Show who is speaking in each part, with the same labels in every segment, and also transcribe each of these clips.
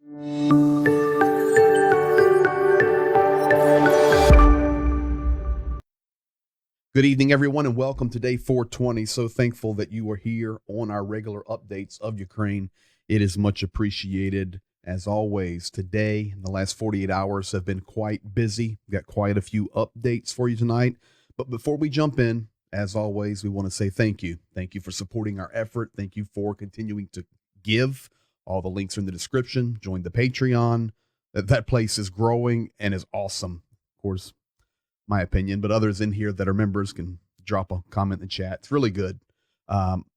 Speaker 1: Good evening, everyone, and welcome to day 420. So thankful that you are here on our regular updates of Ukraine. It is much appreciated. As always, today, the last 48 hours have been quite busy. We've got quite a few updates for you tonight. But before we jump in, as always, we want to say thank you. Thank you for supporting our effort. Thank you for continuing to give. All the links are in the description. Join the Patreon. That place is growing and is awesome. Of course, my opinion, but others in here that are members can drop a comment in the chat. It's really good.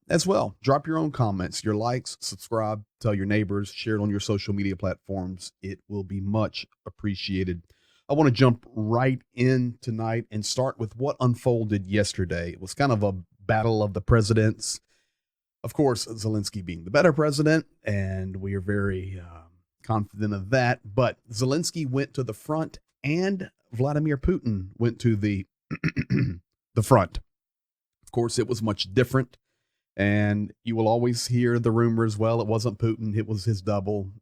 Speaker 1: As well, drop your own comments, your likes, subscribe, tell your neighbors, share it on your social media platforms. It will be much appreciated. I want to jump right in tonight and start with what unfolded yesterday. It was kind of a battle of the presidents. Of course, Zelensky being the better president, and we are very confident of that. But Zelensky went to the front, and Vladimir Putin went to the the front. Of course, it was much different, and you will always hear the rumors, well, it wasn't Putin, it was his double.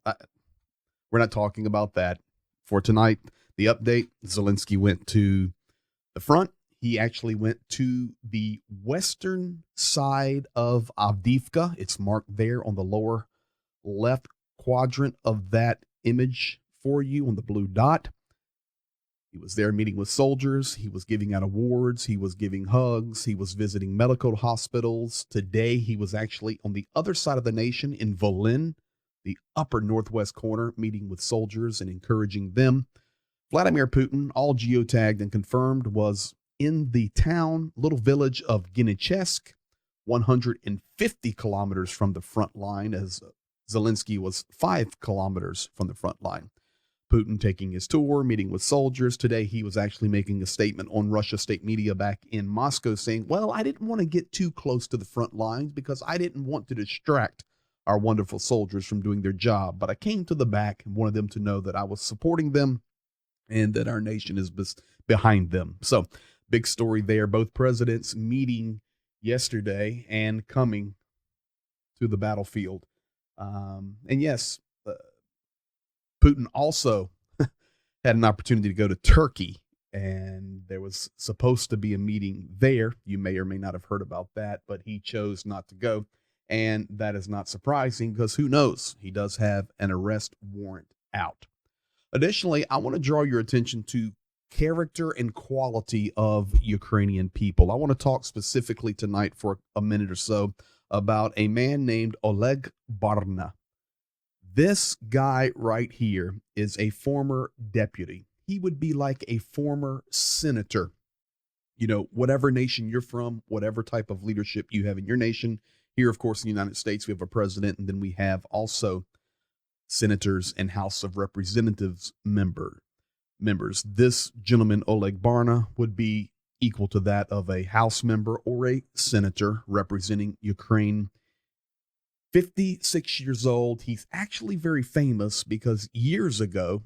Speaker 1: We're not talking about that. For tonight, the update, Zelensky went to the front. He actually went to the western side of Avdiivka. It's marked there on the lower left quadrant of that image for you on the blue dot. He was there meeting with soldiers. He was giving out awards. He was giving hugs. He was visiting medical hospitals. Today, he was actually on the other side of the nation in Volyn, the upper northwest corner, meeting with soldiers and encouraging them. Vladimir Putin, all geotagged and confirmed, was in the town, little village of Ginichesk, 150 kilometers from the front line, as Zelensky was 5 kilometers from the front line. Putin taking his tour, meeting with soldiers. Today, he was actually making a statement on Russia state media back in Moscow saying, well, I didn't want to get too close to the front lines because I didn't want to distract our wonderful soldiers from doing their job. But I came to the back and wanted them to know that I was supporting them and that our nation is behind them. So, big story there. Both presidents meeting yesterday and coming to the battlefield. And yes, Putin also had an opportunity to go to Turkey, and there was supposed to be a meeting there. You may or may not have heard about that, but he chose not to go. And that is not surprising because who knows? He does have an arrest warrant out. Additionally, I want to draw your attention to character and quality of Ukrainian people. I want to talk specifically tonight for a minute or so about a man named Oleg Barna. This guy right here is a former deputy. He would be like a former senator. You know, whatever nation you're from, whatever type of leadership you have in your nation. Here, of course, in the United States, we have a president, and then we have also senators and House of Representatives members. This gentleman, Oleg Barna, would be equal to that of a House member or a senator representing Ukraine. 56 years old. He's actually very famous because years ago,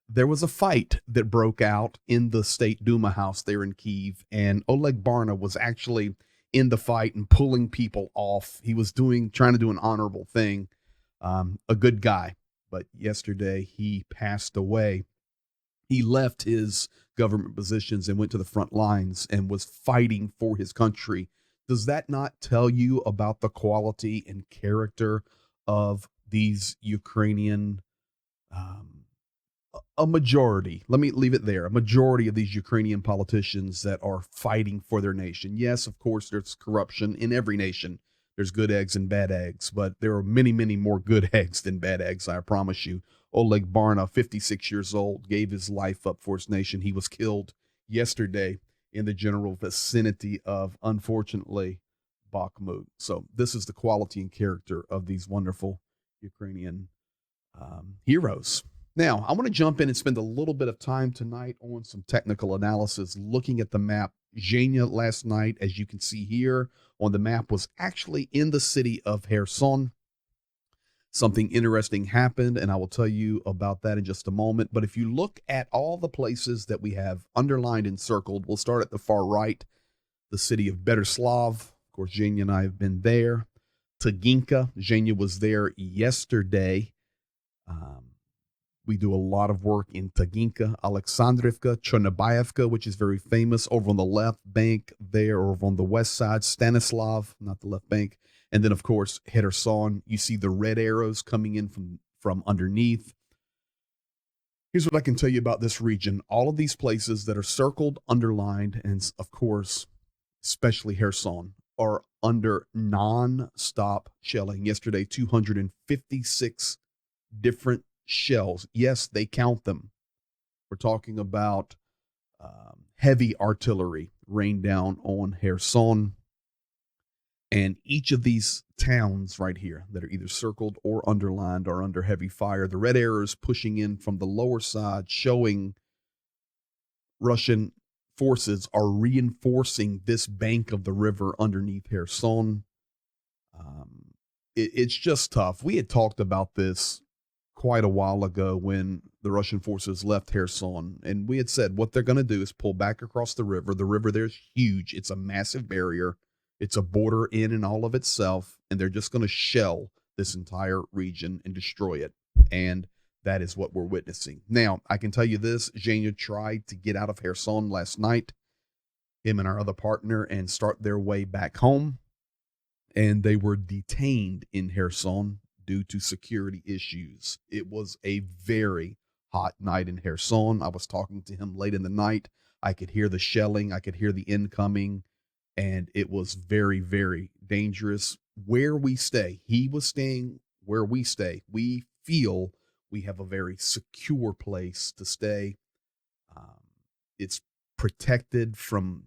Speaker 1: there was a fight that broke out in the State Duma house there in Kyiv, and Oleg Barna was actually in the fight and pulling people off. He was trying to do an honorable thing, a good guy. But yesterday, he passed away. He left his government positions and went to the front lines and was fighting for his country. Does that not tell you about the quality and character of these Ukrainian, a majority, let me leave it there, a majority of these Ukrainian politicians that are fighting for their nation? Yes, of course, there's corruption in every nation. There's good eggs and bad eggs, but there are many, many more good eggs than bad eggs, I promise you. Oleg Barna, 56 years old, gave his life up for his nation. He was killed yesterday in the general vicinity of, unfortunately, Bakmory. So this is the quality and character of these wonderful Ukrainian heroes. Now, I want to jump in and spend a little bit of time tonight on some technical analysis, looking at the map. Zhenya last night, as you can see here on the map, was actually in the city of Kherson. Something interesting happened, and I will tell you about that in just a moment. But if you look at all the places that we have underlined and circled, we'll start at the far right, the city of Beterslav. Of course, Zhenya and I have been there. Taginka, Zhenya was there yesterday. Um, we do a lot of work in Taginka, Alexandrivka, Chernobyevka, which is very famous, over on the left bank there, over on the west side, Stanislav, not the left bank. And then, of course, Kherson. You see the red arrows coming in from underneath. Here's what I can tell you about this region. All of these places that are circled, underlined, and of course, especially Kherson, are under non-stop shelling. Yesterday, 256 different shells. Yes, they count them. We're talking about heavy artillery rained down on Kherson. And each of these towns right here that are either circled or underlined are under heavy fire. The red arrows pushing in from the lower side, showing Russian forces are reinforcing this bank of the river underneath Kherson. It's just tough. We had talked about this quite a while ago when the Russian forces left Kherson, and we had said what they're going to do is pull back across the river. The river there is huge. It's a massive barrier. It's a border in and all of itself, and they're just going to shell this entire region and destroy it. And that is what we're witnessing. Now, I can tell you this, Zhenya tried to get out of Kherson last night, him and our other partner, and start their way back home. And they were detained in Kherson due to security issues. It was a very hot night in Kherson. I was talking to him late in the night. I could hear the shelling. I could hear the incoming. And it was very, very dangerous. Where we stay, he was staying where we stay. We feel we have a very secure place to stay. It's protected from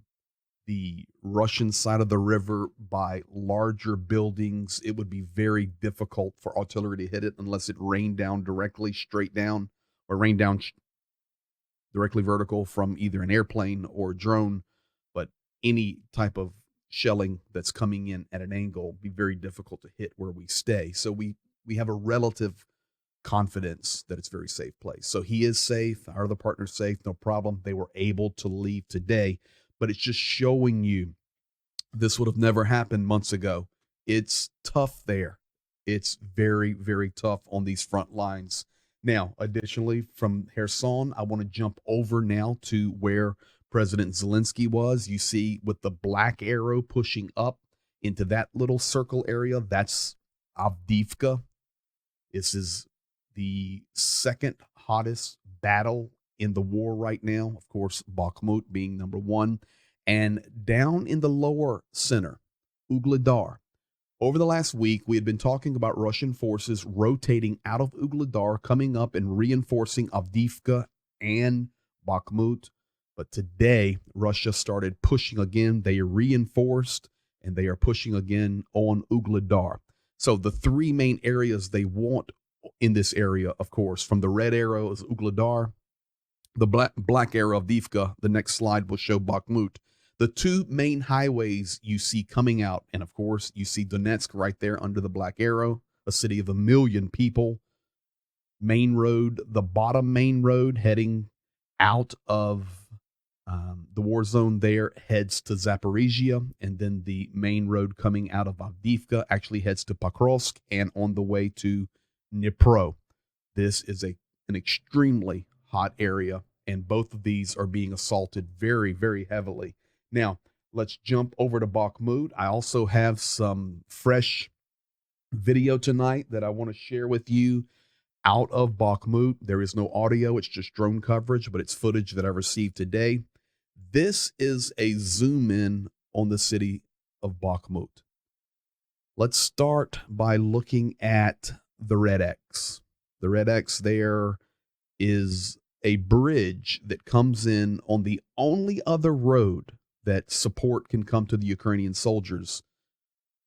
Speaker 1: the Russian side of the river by larger buildings. It would be very difficult for artillery to hit it unless it rained down directly straight down, or rained down directly vertical from either an airplane or a drone. But any type of shelling that's coming in at an angle be very difficult to hit where we stay. So we have a relative confidence that it's a very safe place. So he is safe. Our other partner's safe. No problem. They were able to leave today, but it's just showing you this would have never happened months ago. It's tough there. It's very, very tough on these front lines. Now, additionally, from Kherson, I want to jump over now to where President Zielinski was. You see with the black arrow pushing up into that little circle area, that's Avdiivka. This is the second hottest battle in the war right now. Of course, Bakhmut being number one. And down in the lower center, Ugledar. Over the last week, we had been talking about Russian forces rotating out of Ugledar, coming up and reinforcing Avdiivka and Bakhmut. But today, Russia started pushing again. They reinforced, and they are pushing again on Ugledar. So the three main areas they want in this area, of course, from the red arrow is Ugledar, the black arrow of Avdiivka. The next slide will show Bakhmut. The two main highways you see coming out, and of course, you see Donetsk right there under the black arrow, a city of 1 million people. Main road, the bottom main road heading out of the war zone there heads to Zaporizhia, and then the main road coming out of Avdiivka actually heads to Pokrovsk and on the way to Dnipro. This is an extremely hot area, and both of these are being assaulted very, very heavily. Now, let's jump over to Bakhmut. I also have some fresh video tonight that I want to share with you out of Bakhmut. There is no audio. It's just drone coverage, but it's footage that I received today. This is a zoom in on the city of Bakhmut. Let's start by looking at the red X. The red X there is a bridge that comes in on the only other road that support can come to the Ukrainian soldiers.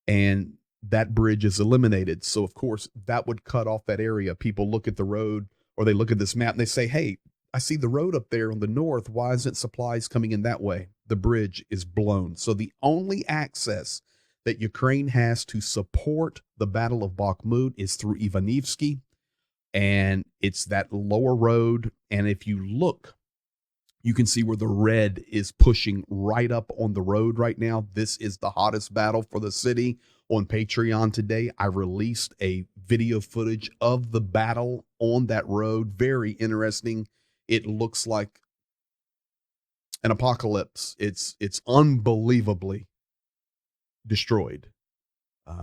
Speaker 1: And that bridge is eliminated. So, of course, that would cut off that area. People look at the road, or they look at this map and they say, hey, I see the road up there on the north. Why isn't supplies coming in that way? The bridge is blown. So the only access that Ukraine has to support the Battle of Bakhmut is through Ivanivsky, and it's that lower road. And if you look, you can see where the red is pushing right up on the road right now. This is the hottest battle for the city. On Patreon today, I released a video footage of the battle on that road. Very interesting. It looks like an apocalypse. It's unbelievably destroyed.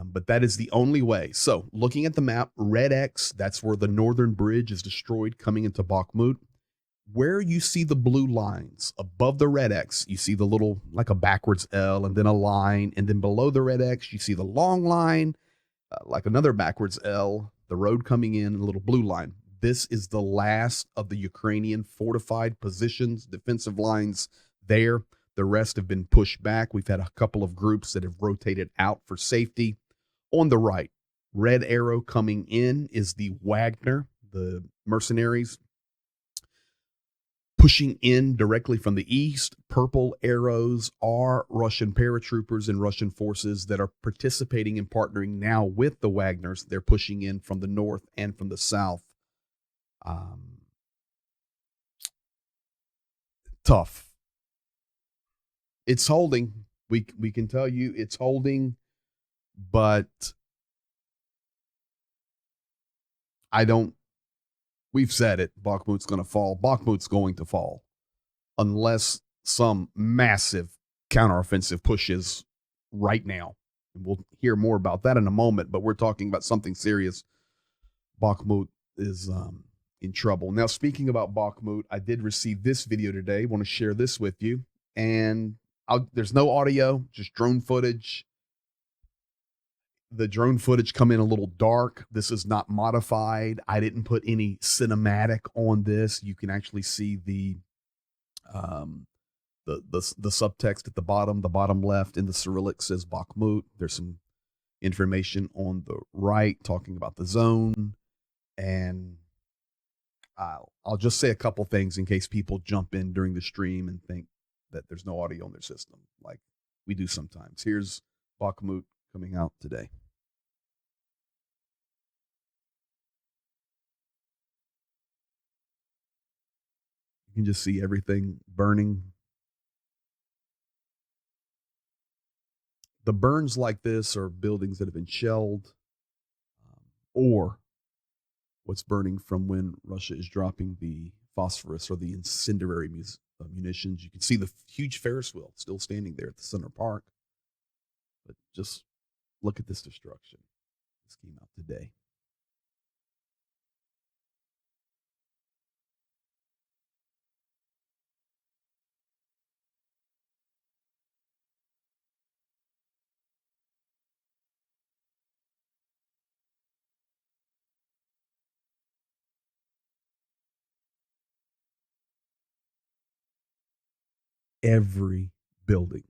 Speaker 1: But that is the only way. So looking at the map, red X, that's where the northern bridge is destroyed coming into Bakhmut. Where you see the blue lines above the red X, you see the little, like a backwards L and then a line. And then below the red X, you see the long line, like another backwards L, the road coming in, a little blue line. This is the last of the Ukrainian fortified positions, defensive lines there. The rest have been pushed back. We've had a couple of groups that have rotated out for safety. On the right, red arrow coming in is the Wagner, the mercenaries, pushing in directly from the east. Purple arrows are Russian paratroopers and Russian forces that are participating and partnering now with the Wagners. They're pushing in from the north and from the south. Tough. It's holding. We can tell you it's holding, but we've said it. Bakhmut's going to fall. Bakhmut's going to fall unless some massive counteroffensive pushes right now. And we'll hear more about that in a moment, but we're talking about something serious. Bakhmut is in trouble. Now, speaking about Bakhmut, I did receive this video today. I want to share this with you. And there's no audio, just drone footage. The drone footage come in a little dark. This is not modified. I didn't put any cinematic on this. You can actually see the subtext at the bottom left in the Cyrillic says Bakhmut. There's some information on the right talking about the zone. And I'll just say a couple things in case people jump in during the stream and think that there's no audio on their system, like we do sometimes. Here's Bakhmut coming out today. You can just see everything burning. The burns like this are buildings that have been shelled, or what's burning from when Russia is dropping the phosphorus or the incendiary munitions. You can see the huge Ferris wheel still standing there at the center park. But just look at this destruction. This came out today. Every building.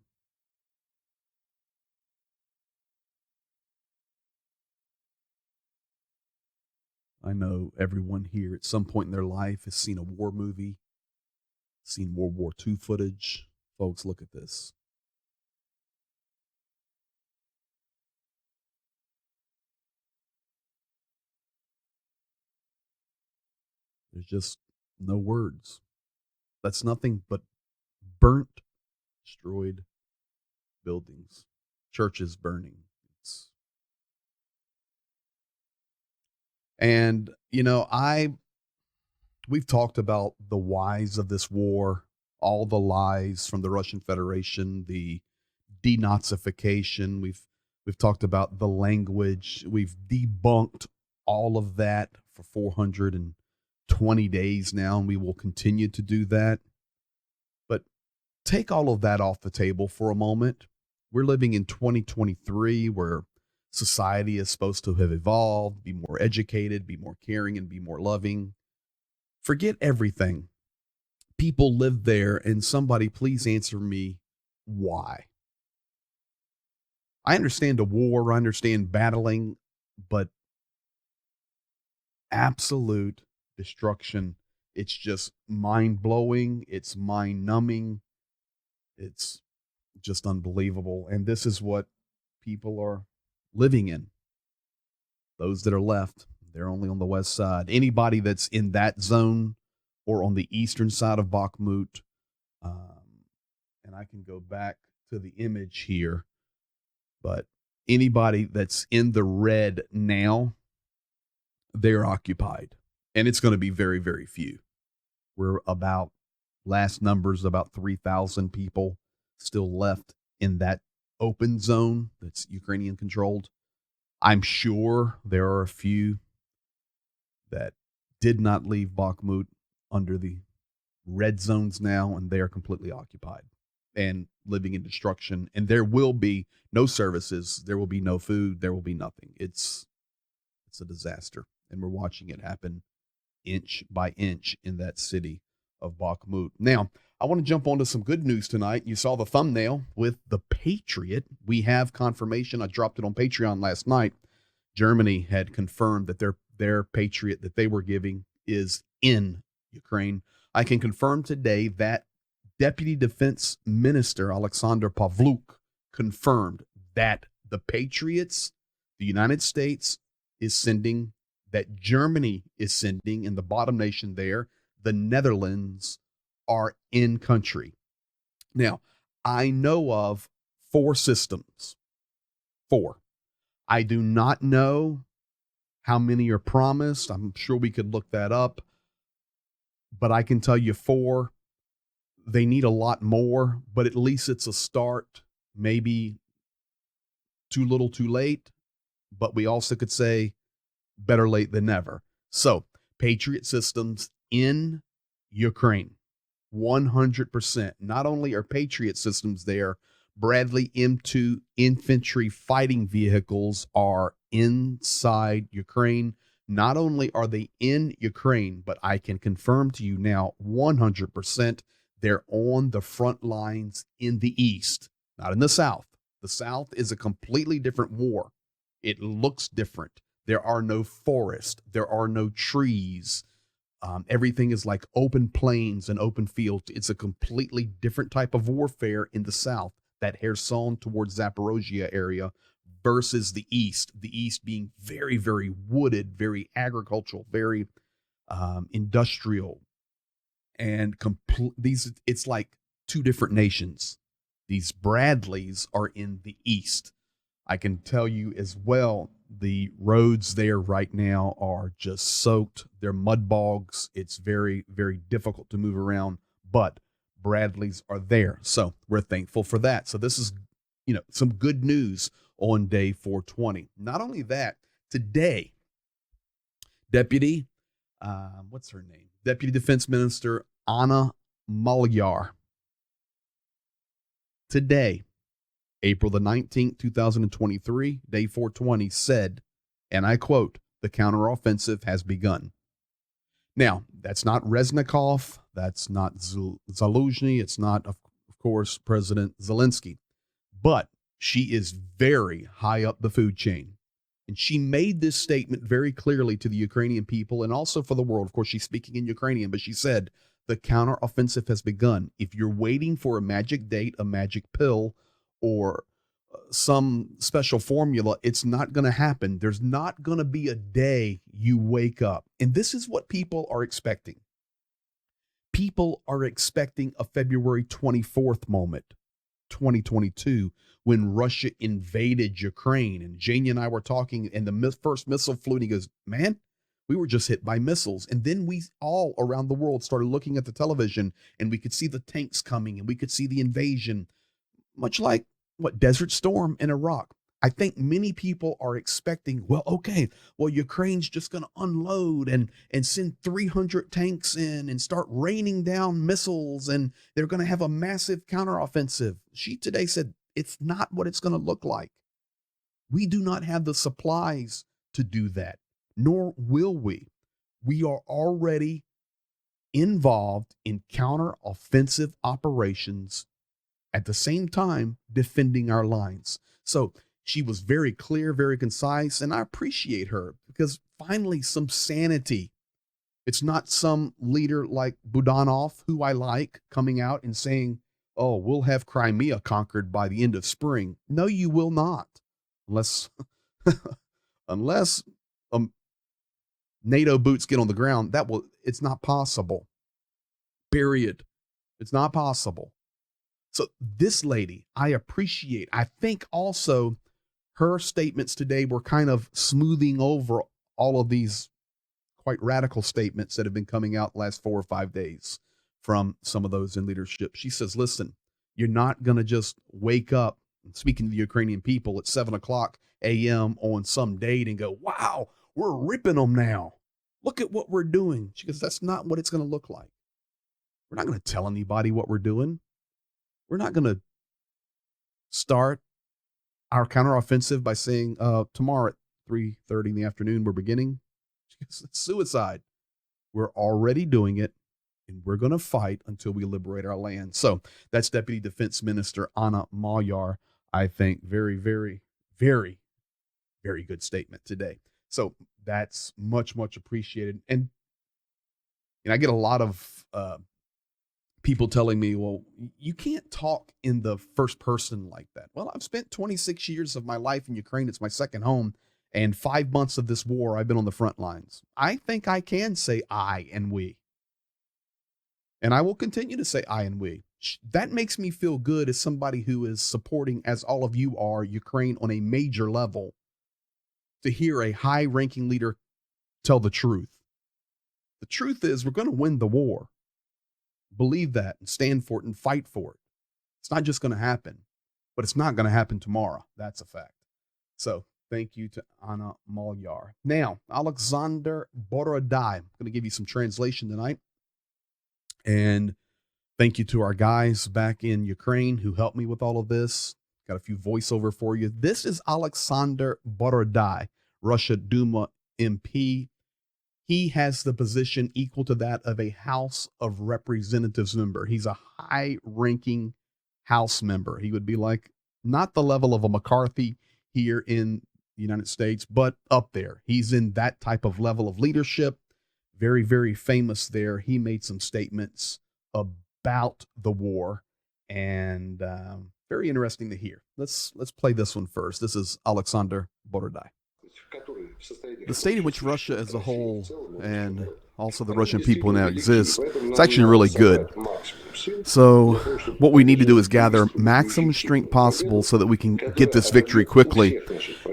Speaker 1: I know everyone here at some point in their life has seen a war movie, seen World War II footage. Folks, look at this. There's just no words. That's nothing but burnt, destroyed buildings, churches burning. And, we've talked about the whys of this war, all the lies from the Russian Federation, the denazification. We've talked about the language. We've debunked all of that for 420 days now, and we will continue to do that. But take all of that off the table for a moment. We're living in 2023 where society is supposed to have evolved, be more educated, be more caring, and be more loving. Forget everything. People live there, and somebody please answer me why. I understand a war, I understand battling, but absolute destruction. It's just mind-blowing. It's mind-numbing. It's just unbelievable. And this is what people are living in. Those that are left, they're only on the west side. Anybody that's in that zone or on the eastern side of Bakhmut, and I can go back to the image here, but anybody that's in the red now, they're occupied. And it's going to be very, very few. We're about, last numbers, about 3,000 people still left in that open zone that's Ukrainian controlled. I'm sure there are a few that did not leave Bakhmut under the red zones now, and they are completely occupied and living in destruction. And there will be no services. There will be no food. There will be nothing. It's a disaster. And we're watching it happen inch by inch in that city of Bakhmut. Now, I want to jump onto some good news tonight. You saw the thumbnail with the Patriot. We have confirmation. I dropped it on Patreon last night. Germany had confirmed that their Patriot that they were giving is in Ukraine. I can confirm today that Deputy Defense Minister Alexander Pavluk confirmed that the Patriots, the United States is sending, that Germany is sending, and the bottom nation there, the Netherlands, are in country. Now, I know of 4 systems. 4. I do not know how many are promised. I'm sure we could look that up. But I can tell you 4. They need a lot more, but at least it's a start. Maybe too little, too late. But we also could say better late than never. So, Patriot Systems in Ukraine, 100%. Not only are Patriot Systems there, Bradley M2 infantry fighting vehicles are inside Ukraine. Not only are they in Ukraine, but I can confirm to you now 100% they're on the front lines in the east, not in the south. The south is a completely different war. It looks different. There are no forests. There are no trees. Everything is like open plains and open fields. It's a completely different type of warfare in the south, that Kherson towards Zaporozhye area, versus the east being very, very wooded, very agricultural, very industrial, and it's like 2 different nations. These Bradleys are in the east. I can tell you as well, the roads there right now are just soaked. They're mud bogs. It's very, very difficult to move around, but Bradleys are there. So we're thankful for that. So this is, some good news on day 420. Not only that, today, Deputy, what's her name? Deputy Defense Minister Anna Malyar. Today, April the 19th, 2023, day 420, said, and I quote, "The counteroffensive has begun." Now, that's not Reznikov. That's not Zaluzhny. It's not, of course, President Zielinski. But she is very high up the food chain. And she made this statement very clearly to the Ukrainian people and also for the world. Of course, she's speaking in Ukrainian, but she said, the counteroffensive has begun. If you're waiting for a magic date, a magic pill, or some special formula, it's not going to happen. There's not going to be a day you wake up. And this is what people are expecting. People are expecting a February 24th moment, 2022, when Russia invaded Ukraine. And Janie and I were talking, and the first missile flew, and he goes, man, we were just hit by missiles. And then we all around the world started looking at the television, and we could see the tanks coming, and we could see the invasion, much like Desert Storm in Iraq. I think many people are expecting, Ukraine's just going to unload and send 300 tanks in and start raining down missiles, and they're going to have a massive counteroffensive. She today said it's not what it's going to look like. We do not have the supplies to do that, nor will we. We are already involved in counteroffensive operations at the same time defending our lines. So she was very clear, very concise, and I appreciate her because finally some sanity. It's not some leader like Budanov, who I like, coming out and saying, oh, we'll have Crimea conquered by the end of spring. No, you will not. Unless NATO boots get on the ground, it's not possible. Period. It's not possible. So this lady, I appreciate. I think also her statements today were kind of smoothing over all of these quite radical statements that have been coming out the last 4 or 5 days from some of those in leadership. She says, listen, you're not going to just wake up, speaking to the Ukrainian people, at 7 o'clock a.m. on some date and go, wow, we're ripping them now. Look at what we're doing. She goes, that's not what it's going to look like. We're not going to tell anybody what we're doing. We're not going to start our counteroffensive by saying tomorrow at 3:30 in the afternoon, we're beginning. It's suicide. We're already doing it, and we're going to fight until we liberate our land. So that's Deputy Defense Minister Anna Malyar. I think very, very, very, very good statement today. So that's much, much appreciated. And I get a lot of people telling me, well, you can't talk in the first person like that. Well, I've spent 26 years of my life in Ukraine. It's my second home. And 5 months of this war, I've been on the front lines. I think I can say I and we. And I will continue to say I and we. That makes me feel good as somebody who is supporting, as all of you are, Ukraine on a major level, to hear a high-ranking leader tell the truth. The truth is we're going to win the war. Believe that and stand for it and fight for it. It's not just going to happen, but it's not going to happen tomorrow. That's a fact. So thank you to Anna Malyar. Now, Alexander Morodai. I'm going to give you some translation tonight. And thank you to our guys back in Ukraine who helped me with all of this. Got a few voiceover for you. This is Alexander Morodai, Russia Duma MP. He has the position equal to that of a House of Representatives member. He's a high-ranking House member. He would be like not the level of a McCarthy here in the United States, but up there. He's in that type of level of leadership. Very, very famous there. He made some statements about the war, and very interesting to hear. Let's play this one first. This is Alexander Morodai. The state in which Russia as a whole and also the Russian people now exist, it's actually really good. So what we need to do is gather maximum strength possible so that we can get this victory quickly.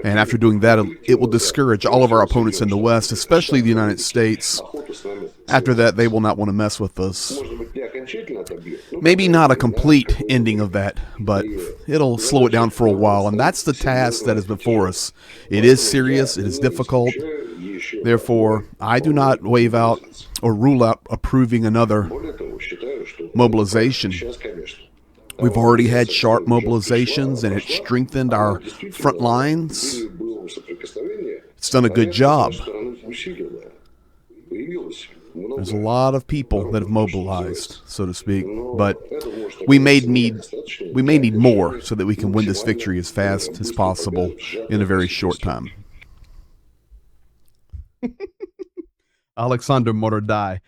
Speaker 1: And after doing that, it will discourage all of our opponents in the West, especially the United States. After that, they will not want to mess with us. Maybe not a complete ending of that, but it'll slow it down for a while. And that's the task that is before us. It is serious. It is difficult. Therefore, I do not wave out or rule out approving another mobilization. We've already had sharp mobilizations, and it strengthened our front lines. It's done a good job. There's a lot of people that have mobilized, so to speak, but we may need more so that we can win this victory as fast as possible in a very short time. Alexander Morodai.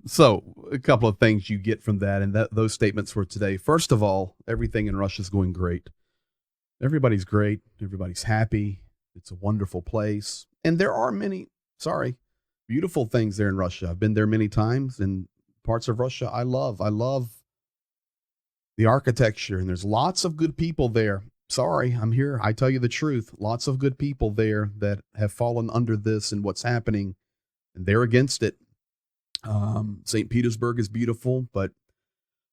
Speaker 1: So a couple of things you get from that, and those statements for today. First of all, everything in Russia is going great. Everybody's great. Everybody's happy. It's a wonderful place. And there are many, beautiful things there in Russia. I've been there many times, and parts of Russia I love. I love the architecture, and there's lots of good people there. I'm here. I tell you the truth. Lots of good people there that have fallen under this and what's happening, and they're against it. St. Petersburg is beautiful, but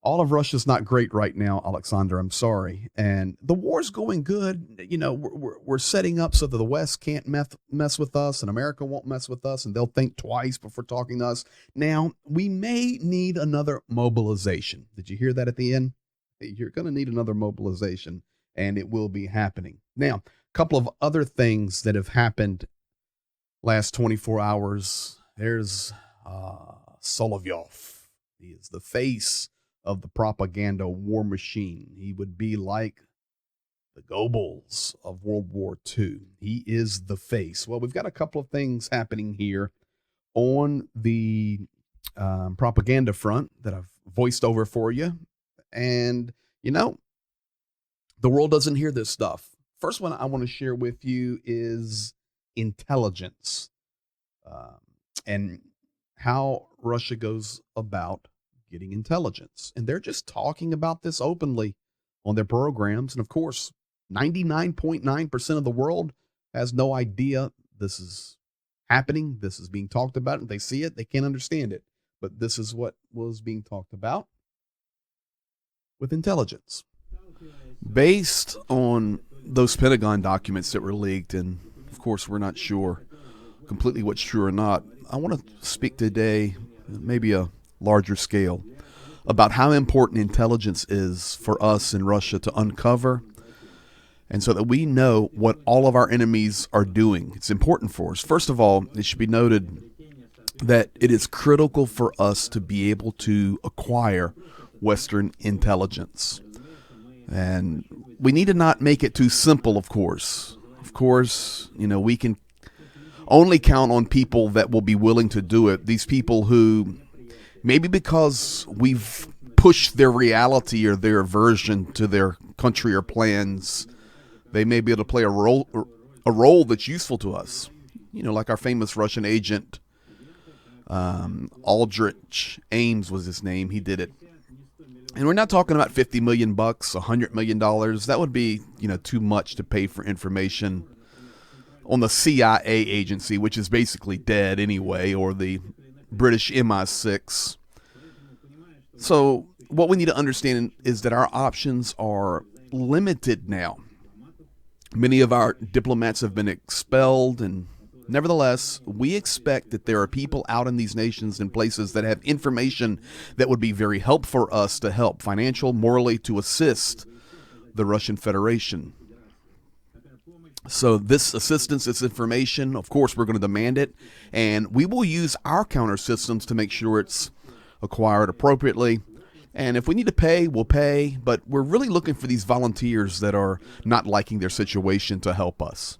Speaker 1: all of Russia's not great right now, Alexander. I'm sorry. And the war's going good. You know, we're setting up so that the West can't mess with us, and America won't mess with us, and they'll think twice before talking to us. Now, we may need another mobilization. Did you hear that at the end? You're going to need another mobilization, and it will be happening. Now, a couple of other things that have happened last 24 hours. There's Solovyov. He is the face of the propaganda war machine. He would be like the Goebbels of World War II. He is the face. Well, we've got a couple of things happening here on the propaganda front that I've voiced over for you. And, you know, the world doesn't hear this stuff. First one I want to share with you is intelligence and how Russia goes about getting intelligence. And they're just talking about this openly on their programs. And of course, 99.9% of the world has no idea this is happening. This is being talked about, and they see it. They can't understand it. But this is what was being talked about with intelligence. Based on those Pentagon documents that were leaked, and of course we're not sure completely what's true or not, I want to speak today, maybe a larger scale, about how important intelligence is for us in Russia to uncover, and so that we know what all of our enemies are doing. It's important for us. First of all, it should be noted that it is critical for us to be able to acquire Western intelligence. And we need to not make it too simple, of course. Of course, we can only count on people that will be willing to do it. These people who, maybe because we've pushed their reality or their aversion to their country or plans, they may be able to play a role that's useful to us. Like our famous Russian agent, Aldrich Ames was his name. He did it. And we're not talking about $50 million, $100 million. That would be, too much to pay for information on the CIA agency, which is basically dead anyway, or the British MI6. So what we need to understand is that our options are limited now. Many of our diplomats have been expelled, and nevertheless, we expect that there are people out in these nations and places that have information that would be very helpful for us to help, financial, morally, to assist the Russian Federation. So this assistance, this information, of course, we're going to demand it, and we will use our counter systems to make sure it's acquired appropriately. And if we need to pay, we'll pay, but we're really looking for these volunteers that are not liking their situation to help us.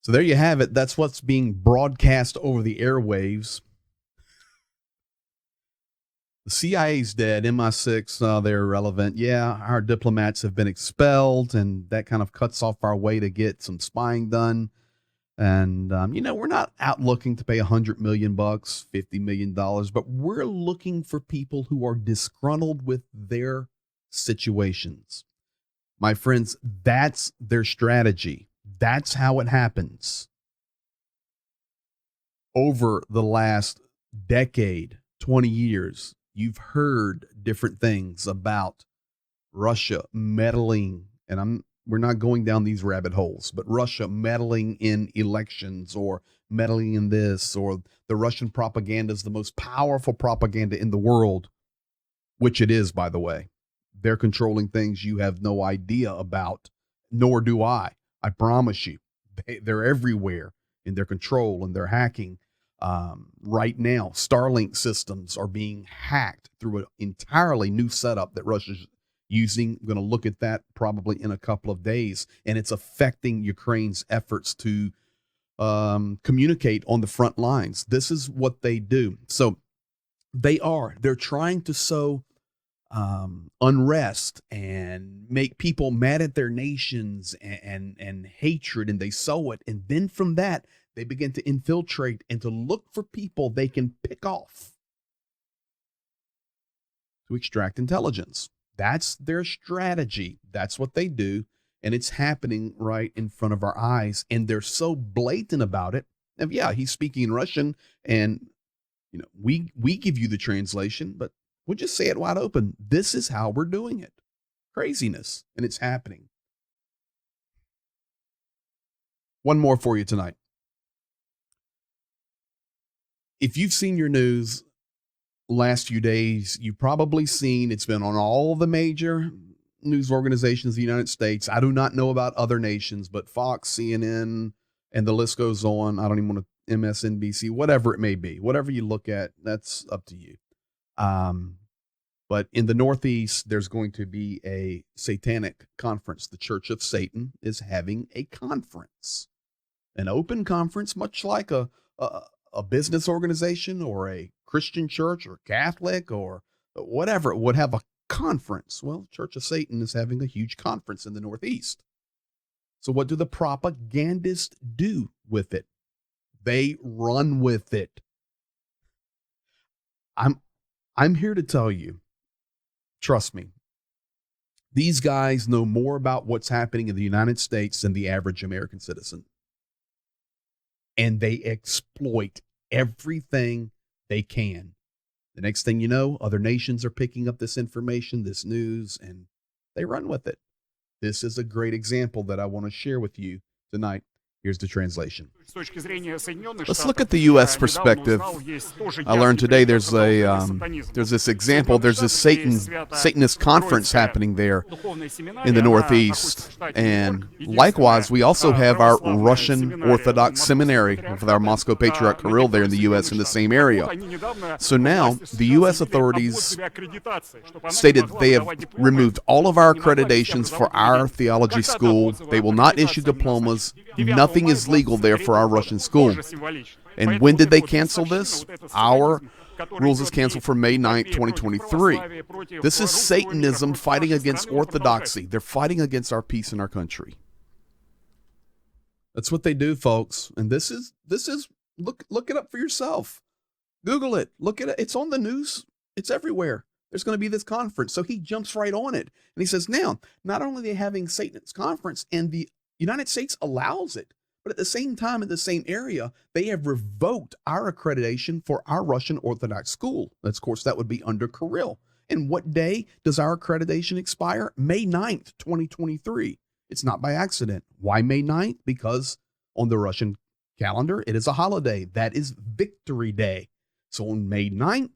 Speaker 1: So there you have it. That's what's being broadcast over the airwaves. The CIA's dead. MI6, they're irrelevant. Yeah, our diplomats have been expelled, and that kind of cuts off our way to get some spying done. And, we're not out looking to pay $100 million, $50 million, but we're looking for people who are disgruntled with their situations. My friends, that's their strategy. That's how it happens. Over the last decade, 20 years, you've heard different things about Russia meddling, and we're not going down these rabbit holes, but Russia meddling in elections or meddling in this, or the Russian propaganda is the most powerful propaganda in the world, which it is, by the way. They're controlling things you have no idea about, nor do I. I promise you, they're everywhere in their control and their hacking. Right now, Starlink systems are being hacked through an entirely new setup that Russia's using. I'm going to look at that probably in a couple of days, and it's affecting Ukraine's efforts to communicate on the front lines. This is what they do. So they're trying to sow unrest and make people mad at their nations and hatred, and they sow it. And then from that, they begin to infiltrate and to look for people they can pick off to extract intelligence. That's their strategy. That's what they do. And it's happening right in front of our eyes. And they're so blatant about it. And yeah, he's speaking in Russian, and we give you the translation, but we'll just say it wide open. This is how we're doing it. Craziness. And it's happening. One more for you tonight. If you've seen your news last few days, you've probably seen it's been on all the major news organizations in the United States. I do not know about other nations, but Fox, CNN, and the list goes on. I don't even want to, MSNBC, whatever it may be. Whatever you look at, that's up to you. But in the Northeast, there's going to be a satanic conference. The Church of Satan is having a conference, an open conference, much like a business organization or a Christian church or Catholic or whatever would have a conference. Well, Church of Satan is having a huge conference in the Northeast. So what do the propagandists do with it? They run with it. I'm here to tell you, trust me, these guys know more about what's happening in the United States than the average American citizen. and they exploit everything they can. The next thing you know, other nations are picking up this information, this news, and they run with it. This is a great example that I want to share with you tonight. Here's the translation. Let's look at the U.S. perspective. I learned today there's this example. There's this Satanist Conference happening there in the Northeast. And likewise, we also have our Russian Orthodox Seminary with our Moscow Patriot Kirill there in the U.S. in the same area. So now the U.S. authorities stated they have removed all of our accreditations for our theology school. They will not issue diplomas. Nothing is legal there for our Russian school. And when did they cancel this? Our rules is canceled for May 9th, 2023. This is Satanism fighting against orthodoxy. They're fighting against our peace in our country. That's what they do, folks. And this is look it up for yourself. Google it. Look at it. It's on the news. It's everywhere. There's going to be this conference. So he jumps right on it. And he says, now, not only are they having Satanist Conference and the United States allows it, but at the same time, in the same area, they have revoked our accreditation for our Russian Orthodox school. Of course, that would be under Kirill. And what day does our accreditation expire? May 9th, 2023. It's not by accident. Why May 9th? Because on the Russian calendar, it is a holiday. That is Victory Day. So on May 9th,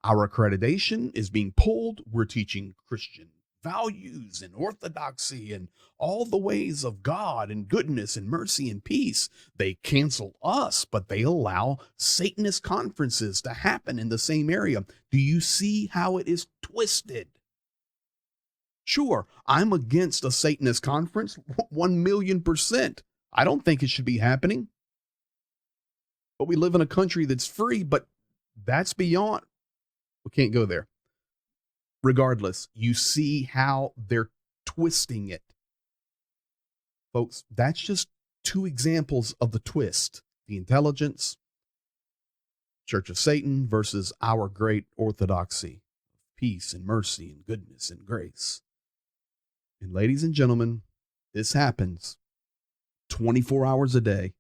Speaker 1: our accreditation is being pulled. We're teaching Christian values and orthodoxy and all the ways of God and goodness and mercy and peace. They cancel us, but they allow Satanist conferences to happen in the same area. Do you see how it is twisted? Sure, I'm against a Satanist conference 1,000,000%. I don't think it should be happening. But we live in a country that's free, but that's beyond. We can't go there. Regardless, you see how they're twisting it. Folks, that's just two examples of the twist. The intelligence, Church of Satan versus our great orthodoxy, peace and mercy and goodness and grace. And ladies and gentlemen, this happens 24 hours a day,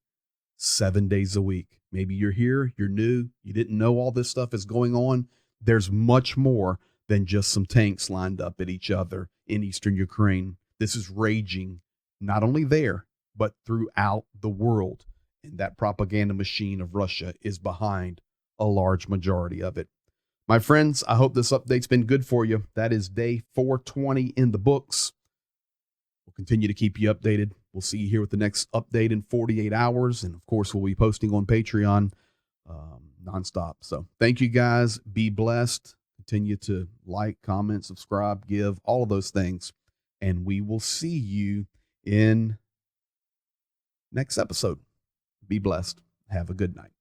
Speaker 1: 7 days a week. Maybe you're here, you're new, you didn't know all this stuff is going on. There's much more than just some tanks lined up at each other in eastern Ukraine. This is raging not only there, but throughout the world. And that propaganda machine of Russia is behind a large majority of it. My friends, I hope this update's been good for you. That is day 420 in the books. We'll continue to keep you updated. We'll see you here with the next update in 48 hours. And of course, we'll be posting on Patreon nonstop. So thank you guys. Be blessed. Continue to like, comment, subscribe, give, all of those things. And we will see you in next episode. Be blessed. Have a good night.